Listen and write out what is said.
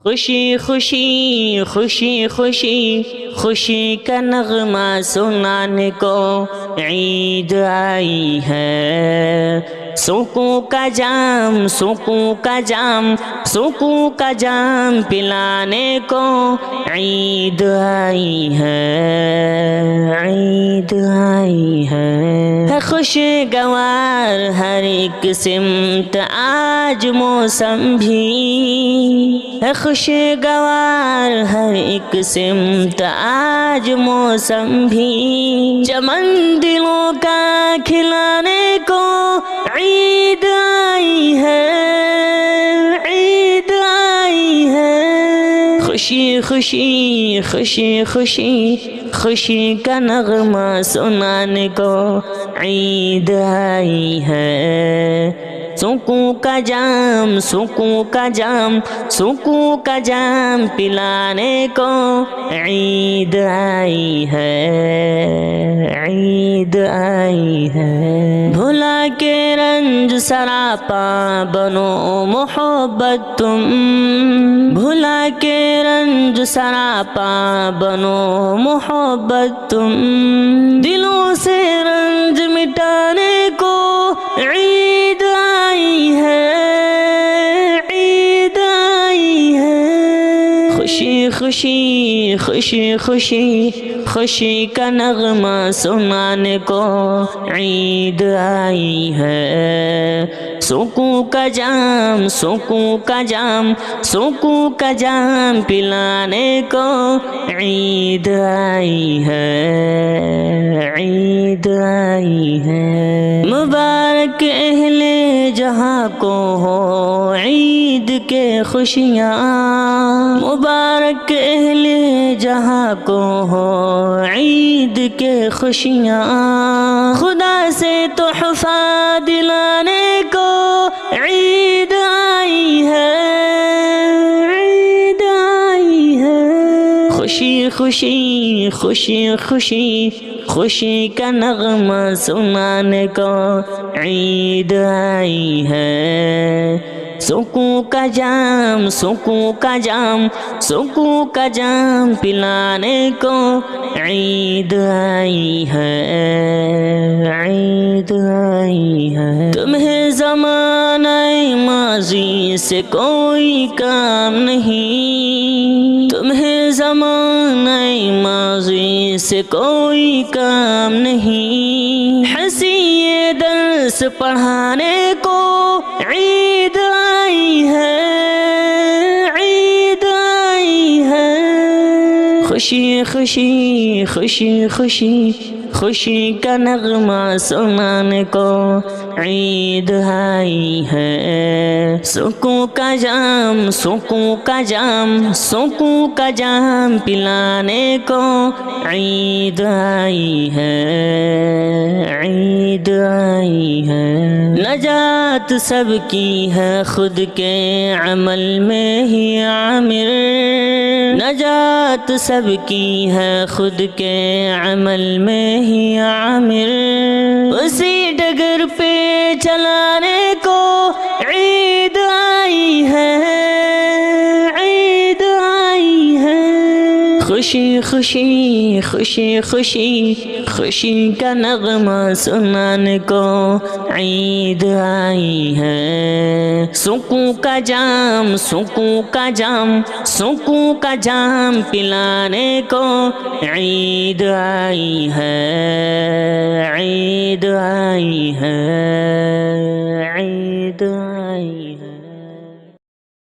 خوشی خوشی خوشی خوشی خوشی کا نغمہ سنانے کو عید آئی ہے، سکوں کا جام سکوں کا جام سکوں کا جام پلانے کو عید آئی ہے، عید آئی ہے خوشگوار ہر ایک سمت آج موسم بھی ہے، خوشگوار ہر ایک سمت آج موسم بھی، چمن دلوں کا کھلانے کو عید آئی ہے، عید آئی ہے خوشی خوشی خوشی خوشی خوشی کا نغمہ سنانے کو عید آئی ہے، سکوں کا جام سکوں کا جام سکوں کا جام پلانے کو عید آئی ہے، عید آئی ہے بھلا کے رنج سراپا بنو محبت تم، بھلا کے رنج سراپا بنو محبت تم، دلوں سے رنج مٹانے کو عید آئی ہے، عید آئی ہے خوشی خوشی خوشی خوشی خوشی کا نغمہ سنانے کو عید آئی ہے، سکوں کا جام سکوں کا جام سکوں کا جام پلانے کو عید آئی ہے، عید آئی ہے مبارک اہل جہاں کو ہو عید کے خوشیاں، مبارک اہل جہاں کو ہو عید کے خوشیاں، خدا سے تحفہ دلانے کو عید آئی ہے، عید آئی ہے خوشی خوشی خوشی خوشی خوشی کا نغمہ سنانے کو عید آئی ہے، سکوں کا جام سکوں کا جام سکوں کا جام پلانے کو عید آئی ہے، عید آئی ہے تمہیں زمانہ ماضی سے کوئی کام نہیں، تمہیں زمانہ ماضی سے کوئی کام نہیں، ہنسی یہ درس پڑھانے کو عید آئی ہے، عید آئی ہے خوشی خوشی خوشی خوشی خوشی کا نغمہ سنانے کو عید آئی ہے، سکوں کا جام سکوں کا جام سکوں کا جام پلانے کو عید آئی ہے، عید آئی ہے نجات سب کی ہے خود کے عمل میں ہی عامر، نجات سب کی ہے خود کے عمل میں ہی عامر، اسی ڈگر پہ چلانے کو عید آئی ہے، عید آئی ہے خوشی خوشی خوشی خوشی خوشی کا نغمہ سنانے کو عید آئی ہے، سکوں کا جام سکوں کا جام سکوں کا جام پلانے کو عید آئی ہے، عید آئی ہے، عید آئی ہے